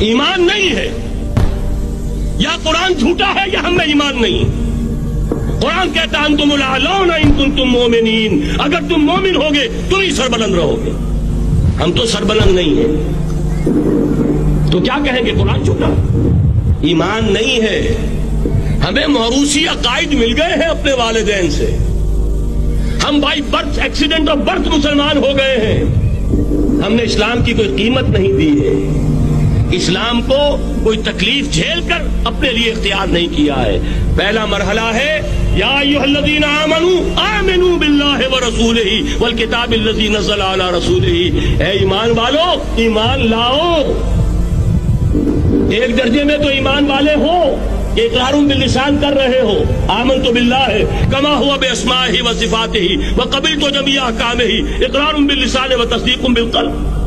ایمان نہیں ہے، یا قرآن جھوٹا ہے یا ہم میں ایمان نہیں۔ قرآن کہتا ہے انتم الاعلون ان کنتم مومنین، اگر تم مومن ہوگے تم ہی سربلند رہو گے، ہم تو سربلند نہیں ہیں، تو کیا کہیں گے؟ قرآن جھوٹا، ایمان نہیں ہے۔ ہمیں موروثی عقائد مل گئے ہیں اپنے والدین سے، ہم by birth, accident of birth مسلمان ہو گئے ہیں، ہم نے اسلام کی کوئی قیمت نہیں دی ہے، اسلام کو کوئی تکلیف جھیل کر اپنے لیے اختیار نہیں کیا ہے۔ پہلا مرحلہ ہے یا ایھا الذین آمنوا آمنوا باللہ ورسولہ والکتاب الذی نزل علی رسولہ، اے ایمان والو ایمان لاؤ۔ ایک درجے میں تو ایمان والے ہو کہ اقرار باللسان کر رہے ہو، آمنت باللہ کما ہوا باسمائہ وصفاتہ وقبلت جمیع احکامہ، اقرار باللسان وتصدیق بالقلب۔